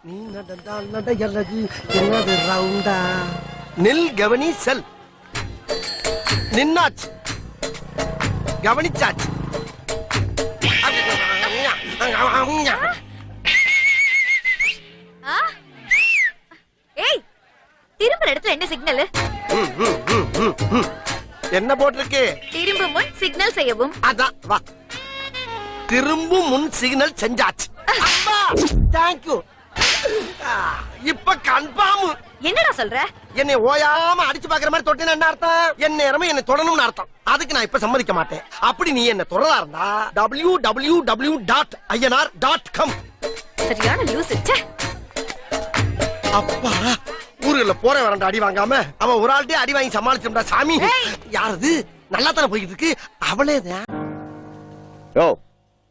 நீ நடந்தால் நடையழகு என்னது ரவுண்டா நில் கவனி செல் நின்னாச்சு கவனிச்சாச்சு ஏய் திரும்புற இடத்துல என்ன சிக்னல்? என்ன போட்டிருக்கு? திரும்பும் முன் சிக்னல் செய்யவும். அதான் வா திரும்பும் முன் சிக்னல் செஞ்சாச்சு. தேங்க்யூ. இப்ப கன்ஃபார்ம். என்னடா சொல்ற? என்னை ஓயாம அடிச்சு பாக்குற மாதிரி தொட்டினா என்ன அர்த்தம்? என் நேரமே என்னை தொடணும்னு அர்த்தம். அதுக்கு நான் இப்ப சம்மதிக்க மாட்டேன். அப்படி நீ என்ன தொடரா இருந்தா www.inr.com. சரியான லூஸ். அப்பா ஊருல போற வரண்ட அடி வாங்காம அவன் ஒரு ஆள்கிட்டே அடி வாங்கி சமாளிச்சோம்டா சாமி. யாரது? நல்லா தானே போயிட்டு இருக்கு. அவளேதான். யோ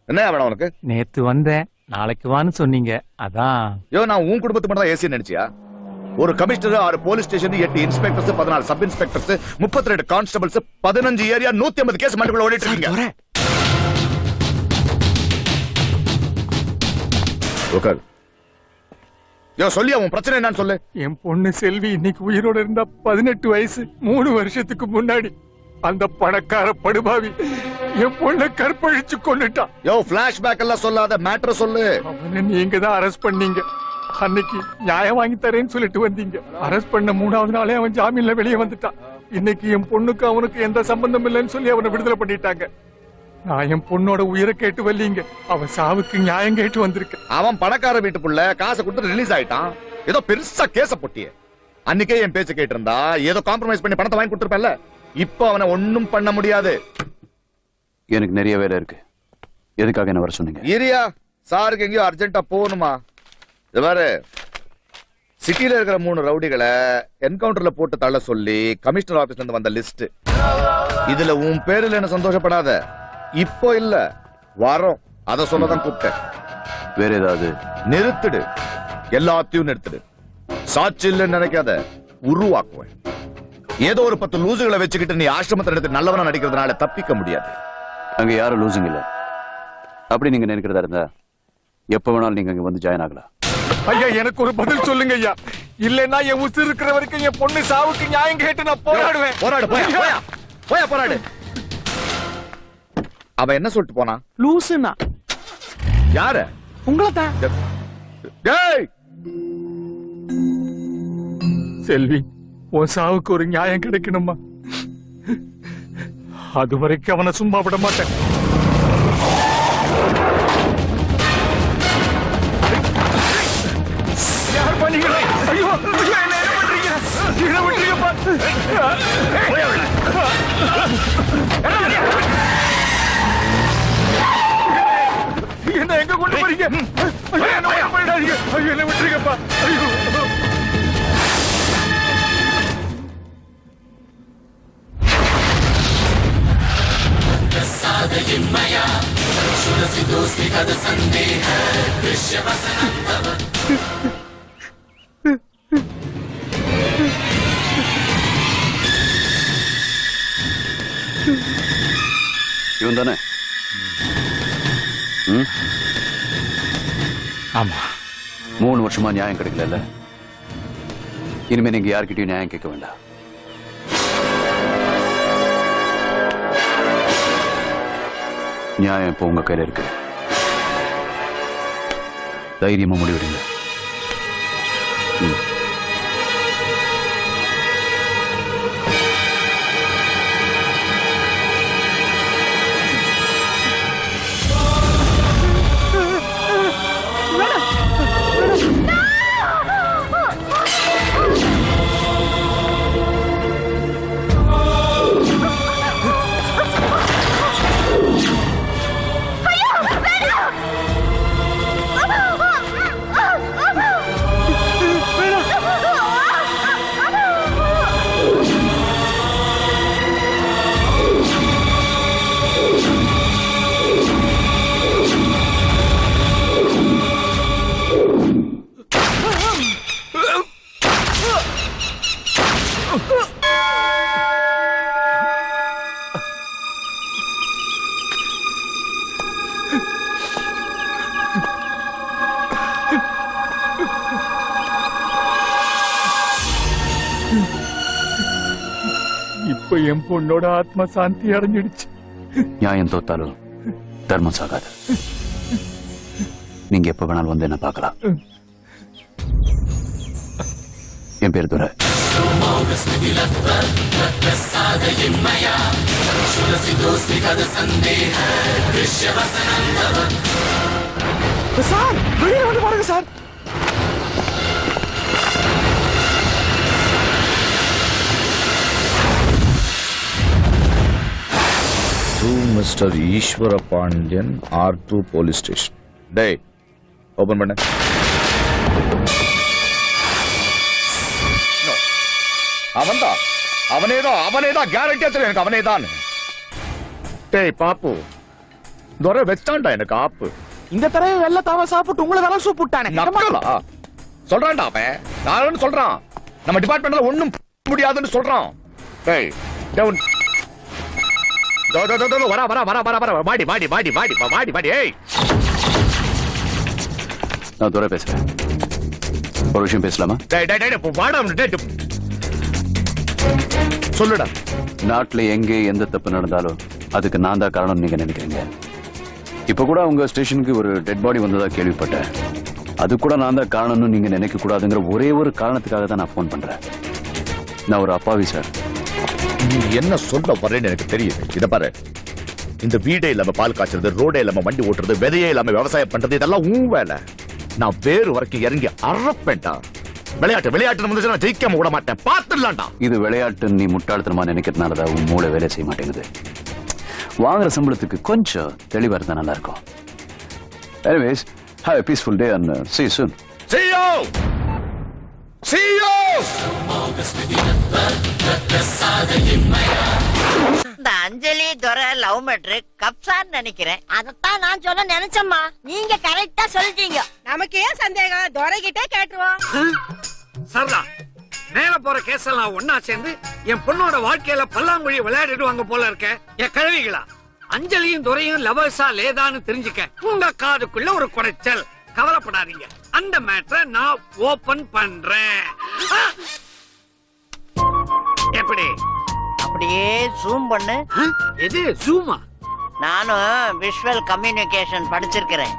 என்ன வேணும் உனக்கு? நேத்து வந்தேன், நாளைக்கு வான்னு சொன்னீங்க, அதான். யோ நான் உன் குடும்பத்து மட்டும் தான் ஏசி நினைச்சியா? ஒரு commissioner, 6 police station, 8 inspectors, 14 sub inspectors, 32 constables, 15 area, 150 case மண்டுக்குள்ள ஓடிட்டு இருக்கீங்க. உட்கார். யோ சொல்லியா உன் பிரச்சனை என்னன்னு சொல்லு. என் பொண்ணு செல்வி இன்னைக்கு உயிரோட இருந்தா 18 வயசு. 3 வருஷத்துக்கு முன்னாடி அந்த பணக்கார படுபாவி என் பொண்ணை கற்பழிச்சு கொண்டுட்டான். யோ பிளாஷ்பேக் எல்லாம் சொல்லாத, மேட்டர் சொல்லு. அவனை நீங்க தான் அரெஸ்ட் பண்ணீங்க. அன்னைக்கு நியாயம் வாங்கி தரேன்னு சொல்லிட்டு வந்தீங்க. அரெஸ்ட் பண்ண 3வது நாளே அவன் ஜாமீன்ல வெளியே வந்துட்டான். இன்னைக்கு என் பொண்ணுக்கு அவனுக்கு எந்த சம்பந்தம் இல்லைன்னு சொல்லி அவனை விடுதலை பண்ணிட்டாங்க. நான் என் பொண்ணோட உயிரை கேட்டு வரலீங்க, அவன் சாவுக்கு நியாயம் கேட்டு வந்திருக்கேன். அவன் பணக்கார வீட்டுக்குள்ள காசை கொடுத்து ரிலீஸ் ஆயிட்டான். ஏதோ பெருசா கேச போட்டியே. அன்னைக்கே என் பேச்ச கேட்டு இருந்தா ஏதோ காம்ப்ரமைஸ் பண்ணி பணத்தை வாங்கி கொடுத்துருப்பேன்ல. இப்ப அவனை ஒண்ணும் பண்ண முடியாது. எனக்கு நிறைய வேலை இருக்கு. எதுக்காக என்ன வர சொன்னீங்க? ஏரியா சாருக்கு எங்கேயோ அர்ஜென்ட்டா போகணுமா? இது பாரு, சிட்டில இருக்கிற 3 ரவுடிகளை என்கவுண்டர்ல போட்டு தள்ள சொல்லி கமிஷனர் ஆபீஸ்ல இருந்து வந்த லிஸ்ட். இதுல உன் பேருல என்ன சந்தோஷப்படாத. இப்போ இல்ல, வரோம். அத சொல்லதான் கூப்பிட்டேன். வேற ஏதாவது? நிறுத்துடு, எல்லாத்தையும் நிறுத்துடு. சாட்சி இல்லைன்னு நினைக்காத, உருவாக்குவேன். ஏதோ ஒரு 10 லூசுகளை வச்சுக்கிட்டு நீ ஆசிரமத்தை எடுத்து நல்லவனா நடிக்கிறதுனால தப்பிக்க முடியாது. அங்க யாரும் லூசுங்க இல்ல. அப்படி நீங்க நினைக்கிறதா இருந்தா எப்ப வேணாலும் நீங்க அங்க வந்து ஜாயின் ஆகலாம். ஐயா எனக்கு ஒரு பதில் சொல்லுங்க ஐயா. இல்லன்னா என் உசுர் இருக்கிற வரைக்கும் என் பொண்ணு சாவுக்கு நியாயம் கேட்டு நான் போராடுவேன். போராடு, போயா போயா போராடு. அவன் என்ன சொல்லிட்டு போனா? லூசுனா யாரு? உங்களை தான். டேய் செல்வி, உன் சாவுக்கு ஒரு நியாயம் கிடைக்கணுமா? அது வரைக்கும் அவனை சும்மா விட மாட்டேன். யார் பண்ணீங்களே? ஐயோ என்ன பண்றீங்க? என்ன பண்றீங்கப்பா? என்ன எங்க கொண்டு போறீங்க? ஐயோ என்ன பண்ணிடாதீங்க. ஐயோ என்ன விட்டுருங்கப்பா. ஐயோ இவன் தானே? ஆமா. 3 வருஷமா நியாயம் கிடைக்கல. இனிமே நீங்க யார்கிட்டயும் நியாயம் கேட்க வேண்டாம். நியாயம் இப்ப உங்க கையில இருக்கு. தைரியமா முடிவெடுங்க. இப்ப என் பொண்ணோட ஆத்ம சாந்தி அடைஞ்சிடுச்சு. நியாயம் தோத்தாலும் தர்மம் சாகாது. நீங்க எப்ப வேணாலும் வந்து என்ன பார்க்கலாம். என் பேர் துரை. சார் வெளியே வந்து பாருங்க சார். மிஸ்டர் ஈஸ்வர பாண்டியன் R2 போலீஸ் ஸ்டேஷன். டேய் ஓபன் பண்ணு. அவன்தான் அவனேதான் கேரண்டியா தெரியும் எனக்கு அவனேதான். டேய் பாப்பு துரை வச்சான்டா எனக்கு ஆப்பு. இந்த தடவை வெள்ள தாவ சாப்பிட்டு உங்களை தானே சூப்பிட்டானே. நக்கலா சொல்றான்டா அவன். நான் சொல்றான் நம்ம டிபார்ட்மெண்ட்ல ஒண்ணும் முடியாதுன்னு சொல்றான். டேய் டவுன் வர மாடி. ஏய் நான் துரை பேசுறேன். ஒரு விஷயம் பேசலாமா? சொல்லுடா. நாட்டுல எங்கே எந்த தப்பு நடந்தாலும் அதுக்கு நான் தான் காரணம் நீங்க நினைக்கிறீங்க. இப்ப கூட உங்க ஸ்டேஷனுக்கு ஒரு டெட் பாடி வந்ததா கேள்விப்பட்டேன். அது கூட நான் தான் காரணம்னு நீங்க நினைக்க கூடாதுங்கிற ஒரே ஒரு காரணத்துக்காக தான் நான் போன் பண்றேன். நான் ஒரு அப்பாவி சார். நீ என்ன சொல்ல வர்றேன்னு எனக்கு தெரியுது. இத பாரு, இந்த வீடே இல்லாம பால் காய்ச்சறது, ரோடே இல்லாம வண்டி ஓட்டுறது, விதையே இல்லாம விவசாயம் பண்றது, இதெல்லாம் உன் வேலை. நான் வேறு வரைக்கும் இறங்கி அறப்பேன்டா. விளையாட்டு வந்து நான் ஜெயிக்காம விட மாட்டேன். பாத்துடலாம்டா. இது விளையாட்டு நீ முட்டாள்தனமா நினைக்கிறதுனாலதான் உன் மூளை வேலை செய்ய மாட்டேங்குது. வாங்குற சம்பளத்துக்கு கொஞ்சம் தெளிவா இருந்தா நல்லா இருக்கும். Anyways, have a peaceful day and see you soon. See you. இந்த அஞ்சலி துரை லவ் மேட்ரு கப்சான்னு நினைக்கிறேன். அதத்தான் நான் சொல்ல நினைச்சேம்மா. நீங்க கரெக்டா சொல்லிட்டீங்க. நமக்கு ஏன் சந்தேகம்? துரைகிட்டே கேட்டுருவோம். சரதா, மேல போற கேஸ் எல்லாம் ஒன்னா சேர்ந்து என் பொண்ணோட வாழ்க்கையில பல்லாங்குழி விளையாடிடுவாங்க போல இருக்க. என் கழுவிகளா, அஞ்சலியும் துரையும் லவர்ஸா லேதான்னு தெரிஞ்சுக்க உங்க காதுக்குள்ள ஒரு குறைச்சல். கவலைப்படாதீங்க, அந்த மேட்டரை நான் ஓபன் பண்றேன். எப்படி? அப்படியே ஜூம் பண்ணு. எது ஜூமா? நானும் விஷுவல் கம்யூனிகேஷன் படிச்சிருக்கிறேன்.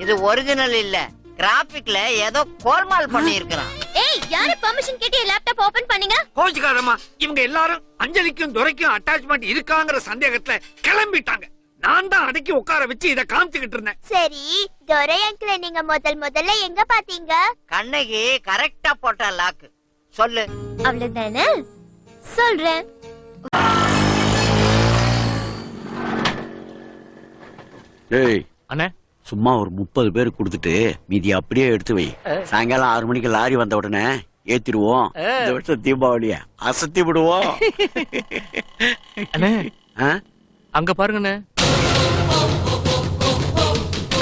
இது ஒரிஜினல் இல்ல, கிராபிக்ல ஏதோ கோல்மால் பண்ணி இருக்கிறான். ஏய், யாரு பெர்மிஷன் கேட்டு லேப்டாப் ஓபன் பண்ணீங்க? கோச்சுக்காதம்மா, இவங்க எல்லாரும் அஞ்சலிக்கும் துரைக்கும் அட்டாச்மெண்ட் இருக்காங்கிற சந்தேகத்துல கிளம்பிட்டாங்க. நான் தான் அடக்கி உட்கார வச்சு இத காமிச்சுக்கிட்டு இருந்தேன். சரி, துரை அங்கிள் நீங்க முதல்ல எங்க பாத்தீங்க? கண்ணகி கரெக்டா போட்ட லாக்கு. சொல்லு. அவ்வளவுதானே? சொல்றேன். டேய் அண்ணே, சும்மா ஒரு 30 பேர் கொடுத்துட்டு மீதி அப்படியே எடுத்து வை. சாயங்காலம் 6 மணிக்கு லாரி வந்த உடனே ஏத்திடுவோம். இந்த வருஷம் தீபாவளிய அசத்தி விடுவோம். அண்ணே ஆ? அங்க பாருங்கண்ணே.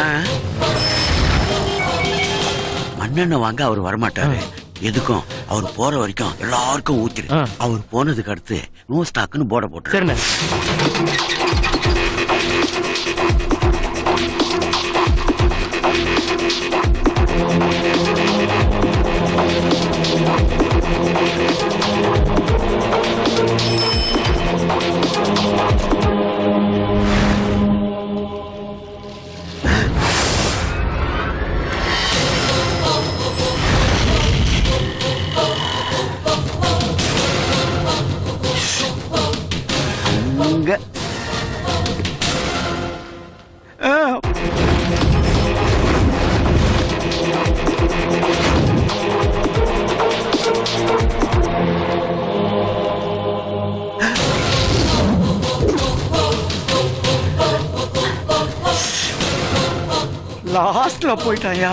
ஆ? மண்ணெண்ணெய் வாங்க அவர் வரமாட்டாரு. எதுக்கும் அவர் போற வரைக்கும் எல்லாருக்கும் ஊத்திரு. அவர் போனதுக்கு அடுத்து நோ ஸ்டாக்னு போட போட்டு. சரிண்ணே. அங்க லாஸ்ட்ல போயிட்டாயா?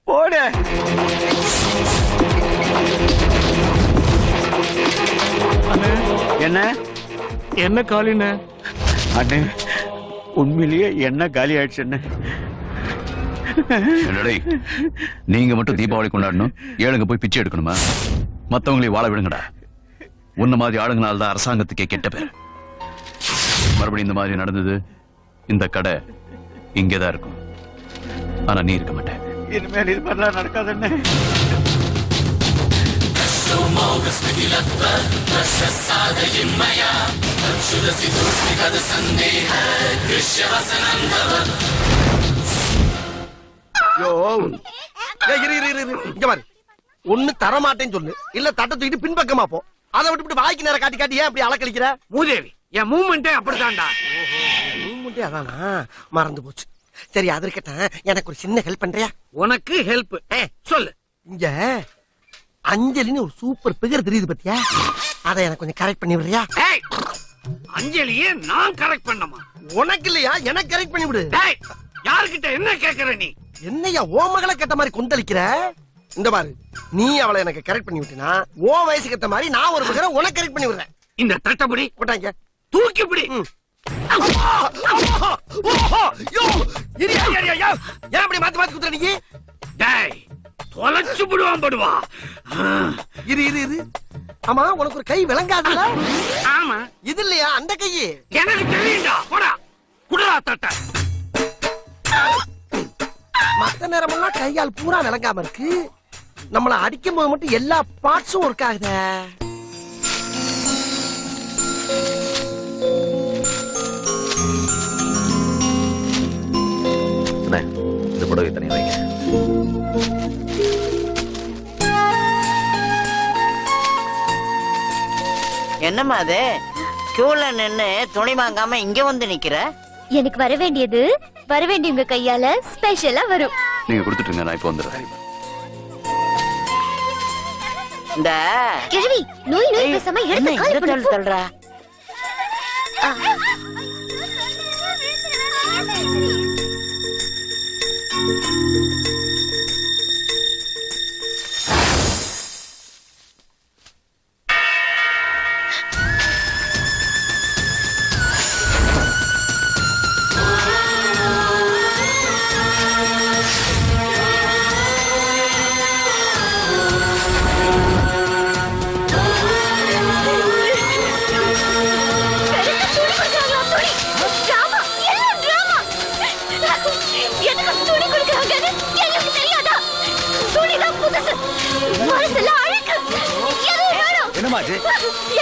போடு. என்ன என்ன காலிண்ணே? அண்ணே, உண்மையிலேயே என்ன காலி ஆயிடுச்சு. என்னடே, நீங்க மட்டும் தீபாவளி கொண்டாடணும், ஏழுங்க போய் பிச்சை எடுக்கணுமா? மத்தவங்களையும் வாழ விடுங்கடா. உன்ன மாதிரி ஆளுங்கனால தான் அரசாங்கத்துக்கே கெட்ட பேர். மறுபடியும் இந்த மாதிரி நடந்தது, இந்த கடை இங்கேதான் இருக்கும். ஆனா நீ இருக்க மாட்டேன். இனிமேல் இது மாதிரிலாம் நடக்காதுன்னு ஐயோ ஏய், இரு. இங்க பாரு, ஒண்ணு தர மாட்டேன்னு சொல்லு, இல்ல தட்டை தூக்கிட்டு பின்பக்கமா போ. அதை விட்டு வாய்க்கு நேரம் காட்டி காட்டி ஏன் அப்படி அலக்கழிக்கிற? மூதேவி, என் மூமெண்டே அப்படித்தான்டா. மூமெண்டே அதானா? மறந்து போச்சு. சரி, அது இருக்கட்டும், எனக்கு ஒரு சின்ன ஹெல்ப் பண்றியா? உனக்கு ஹெல்ப் சொல்லு. இங்க அஞ்சலின்னு ஒரு சூப்பர் பிகர் தெரியுது பத்தியா? அதை எனக்கு கொஞ்சம் கரெக்ட் பண்ணி விடுறியா? ஏய், அஞ்சலியே நான் கரெக்ட் பண்ணமா? உனக்கு இல்லையா, எனக்கு கரெக்ட் பண்ணி விடு. ஏய், யார்கிட்ட என்ன கேக்குற நீ? என்னையா ஓ மகளை கேட்ட மாதிரி கொந்தளிக்கிற? இந்த பாரு, நீ அவளை எனக்கு கரெக்ட் பண்ணி விட்டினா ஓ வயசுக்கு ஏத்த மாதிரி நான் ஒரு பிகரை உனக்கு கரெக்ட் பண்ணி விடுறேன். இந்த தட்டப்படி போட்டாங்க தூக்கி பிடி. ஏன் அப்படி மாத்தி மாத்தி குத்துற நீ? டேய், தொலைச்சு விடுவான் படுவா. இரு. ஆமா, உனக்கு ஒரு கை விளங்காதுல? ஆமா, இது இல்லையா அந்த கை? எனக்கு தெரியும்டா. போடா, குடுறா தட்ட. மத்த நேரமெல்லாம் கையால் பூரா விளங்காம இருக்கு, நம்மள அடிக்கும் போது மட்டும் எல்லா பார்ட்ஸும் ஒர்க் ஆகுதே. இந்த புடவை தனி வைங்க. என்னம்மா அது கியூல நின்னு துணி வாங்காம இங்க வந்து நிக்கிற? எனக்கு வர வேண்டியது உங்க கையால ஸ்பெஷலா வரும். நீங்க கொடுத்துட்டுங்க, நான் இப்போ வந்துடுறேன். இந்த கிழவி நோய் பேசாம என்ன எடுத்து கால் இங்க பண்ணு. தள்ளுறா?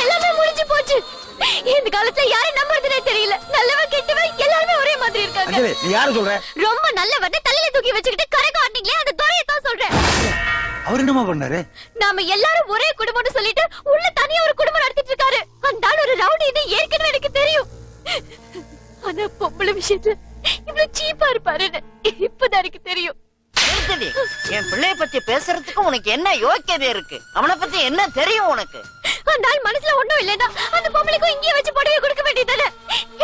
எல்லாமே முடிஞ்சு போச்சு. இந்த காலத்துல யாரை நம்புறதுனே தெரியல. நல்லவன் கெட்டவன் எல்லாருமே ஒரே மாதிரி இருக்காங்க. நீ யாரு சொல்ற? ரொம்ப நல்லவன் தலையில தூக்கி வச்சுக்கிட்டு கரை காட்டினீங்களே, அந்த துறையை தான் சொல்றேன். அவர் என்னமா பண்ணாரு? நாம எல்லாரும் ஒரே குடும்பம்னு சொல்லிட்டு உள்ள தனியா ஒரு குடும்பம் நடத்திட்டு இருக்காரு. அந்த ஆள் ஒரு ரவுடின்னு ஏற்கனவே எனக்கு தெரியும். ஆனா பொம்பளை விஷயத்துல இவ்வளவு சீப்பா இருப்பாருன்னு இப்பதான் எனக்கு தெரியும். நிறுத்தடி. என் பிள்ளைய பத்தி பேசுறதுக்கு உனக்கு என்ன யோக்கியதை இருக்கு? அவனை பத்தி என்ன தெரியும் உனக்கு? அந்த ஆள் மனசுல ஒண்ணும் இல்லைன்னா அந்த பொம்பளைக்கும் இங்கேயே வச்சு புடவை கொடுக்க வேண்டியதானே?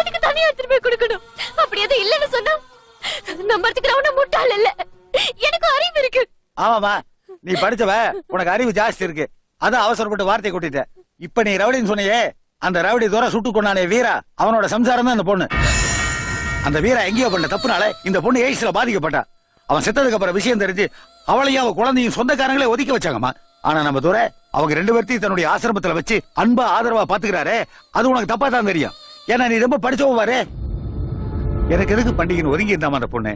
எனக்கு தனியா எடுத்துட்டு போய் கொடுக்கணும். அப்படி எதுவும் இல்லைன்னு சொன்னா நம்பறதுக்கு அவன முட்டாள் இல்ல, எனக்கு அறிவு இருக்கு. ஆமாமா, நீ படிச்சவ, உனக்கு அறிவு ஜாஸ்தி இருக்கு. அதான் அவசரப்பட்டு வார்த்தை கொட்டிட்ட. இப்ப நீ ரவுடின்னு சொன்னியே, அந்த ரவுடி தூர சுட்டு கொண்டானே வீரா, அவனோட சம்சாரம் தான் அந்த பொண்ணு. அந்த வீரா எங்கேயோ பண்ண தப்புனால இந்த பொண்ணு எய்ட்ஸ்ல பாதிக்கப்பட்டா. அவன் செத்ததுக்கு அப்புறம் விஷயம் தெரிஞ்சு அவளையும் அவ குழந்தையும் சொந்தக்காரங்களே ஒதுக்கி வச்சாங்கம்மா. ஆனா நம்ம துரை அவங்க 2 பேர்த்தையும் தன்னுடைய ஆசிரமத்துல வச்சு அன்பா ஆதரவா பாத்துக்கிறாரு. அது உனக்கு தப்பா தான் தெரியும். ஏன்னா நீ ரொம்ப படிச்சவன் பாரு. எனக்கு எதுக்கு பண்டிகைன்னு ஒதுங்கி இருந்தாமா அந்த பொண்ணு.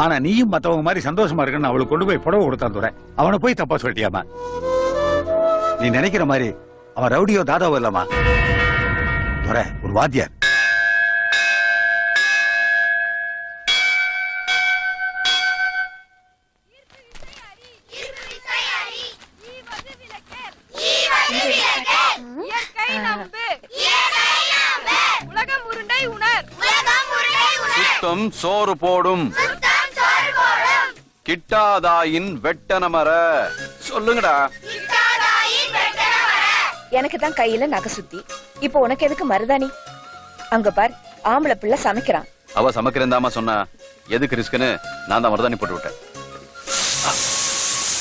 ஆனா நீயும் மத்தவங்க மாதிரி சந்தோஷமா இருக்குன்னு அவளுக்கு கொண்டு போய் புடவை கொடுத்தான் துரை. அவனை போய் தப்பா சொல்லிட்டியாமா? நீ நினைக்கிற மாதிரி அவன் ரவுடியோ தாதாவோ இல்லம்மா. துரை ஒரு வாத்தியார். சுத்தம் சோறு போடும், கிட்டாதாயின் வெட்டனமர. சொல்லுங்கடா. எனக்கு தான் கையில நகை சுத்தி, இப்போ உனக்கு எதுக்கு மருதாணி? அங்க பார், ஆம்பளை பிள்ளை சமைக்கிறான். அவ சமைக்கிறேன்தாமா சொன்னா, எதுக்கு ரிஸ்க்னு நான் தான் மருதாணி போட்டு விட்டேன்.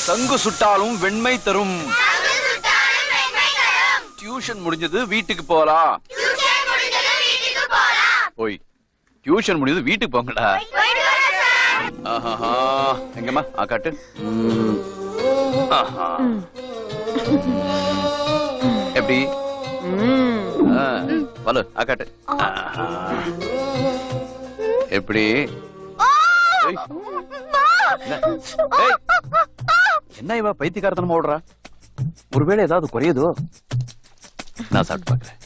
தங்கு சுட்டாலும் வெண்மை தரும். டியூஷன் முடிஞ்சது வீட்டுக்கு போலாம். போய் டியூஷன் முடிஞ்சது வீட்டுக்கு போங்கடா. எங்கம்மா காட்டு. எப்படி பலு காட்டு. எப்படி என்ன இவ பைத்தியக்காரத்தனமா ஓடுறா? ஒருவேளை ஏதாவது குறையுதோ? நான் சாப்பிட்டு பார்க்கிறேன்.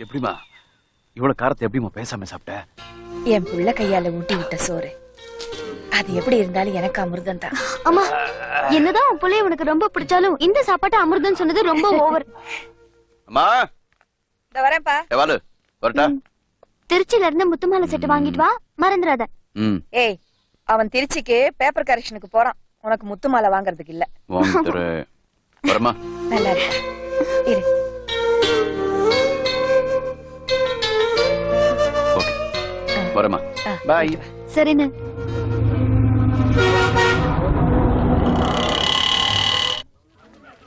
எப்படிமா இவ்வளவு காரத்தை எப்படிமா பேசாம சாப்பிட்ட? என் புள்ள கையால ஊட்டி விட்ட சோறு அது எப்படி இருந்தாலும் எனக்கு அமிர்தம் தான். அம்மா, என்னதான் உன் புள்ளைய உனக்கு ரொம்ப பிடிச்சாலும் இந்த சாப்பாட்டை அமிர்தம் சொன்னது ரொம்ப ஓவர். அம்மா இந்த வரேன்ப்பா. எவாலு வரட்டா? திருச்சியில இருந்து முத்துமாலை செட்டு வாங்கிட்டு வா, மறந்துடாத. ஏய், அவன் திருச்சிக்கு பேப்பர் கரெக்ஷனுக்கு போறான். உனக்கு முத்து மாலை வாங்குறதுக்கு இல்ல. வரமா? நல்லா இருக்க. இரு. வரமா? பாய். சரிண்ணே.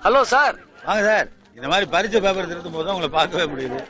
Hello sir. வாங்க சார். இந்த மாதிரி பரிச்சை பேப்பர் திருத்தும் போது உங்களை பார்க்கவே முடியுது.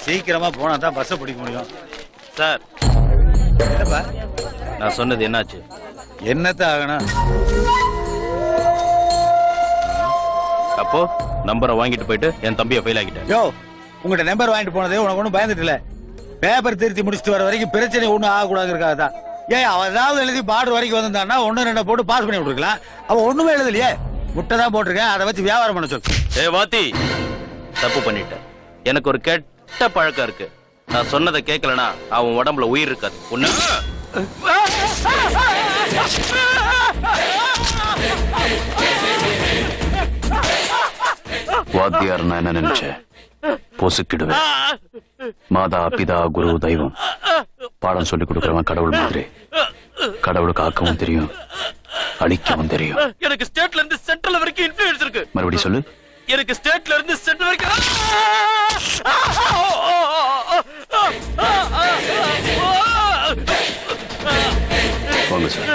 சீக்கிரமா போனா தான் பஸ் பிடிக்க முடியும். சார், என்னப்பா நான் சொன்னது என்னாச்சு? என்னத்த ஆகணும்? அப்போ நம்பரை வாங்கிட்டு போயிட்டு என் தம்பியை ஃபெயில் ஆகிட்டேன். யோ, உங்கள்கிட்ட நம்பர் வாங்கிட்டு போனதே உனக்கு ஒன்றும் பயந்துட்டு இல்ல. பேப்பர் திருத்தி முடிச்சுட்டு வர வரைக்கும் பிரச்சனை ஒன்றும் ஆகக்கூடாதுங்கிறக்காக தான். ஏன் அவன் ஏதாவது எழுதி பார்டர் வரைக்கும் வந்திருந்தான்னா 1-2 போட்டு பாஸ் பண்ணி விட்டுருக்கலாம். அவன் ஒண்ணுமே எழுதலையே, முட்டை தான் போட்டிருக்கேன். அதை வச்சு வியாபாரம் பண்ண சொல்லு. ஏ வாத்தி, தப்பு பண்ணிட்டேன். எனக்கு ஒரு கெட்ட பழக்கம் இருக்கு. நான் சொன்னதை கேட்கலனா அவன் உடம்புல உயிர் இருக்காது. ஒண்ணு வாத்தியார் நான் என்ன நினைச்சேன்? பொசுக்கிடுவேன். மாதா பிதா குரு தெய்வம் பாடம் சொல்லி கொடுக்கறவன் கடவுள் மாதிரி. கடவுளுக்கு ஆக்கவும் தெரியும், அழிக்கவும் தெரியும். எனக்கு ஸ்டேட்ல இருந்து சென்ட்ரல் வரைக்கும் இன்ஃப்ளூயன்ஸ் இருக்கு. மறுபடியும் சொல்லு. எனக்கு ஸ்டேட்ல இருந்து சென்ட்ரல் வரைக்கும். வாங்க சார்.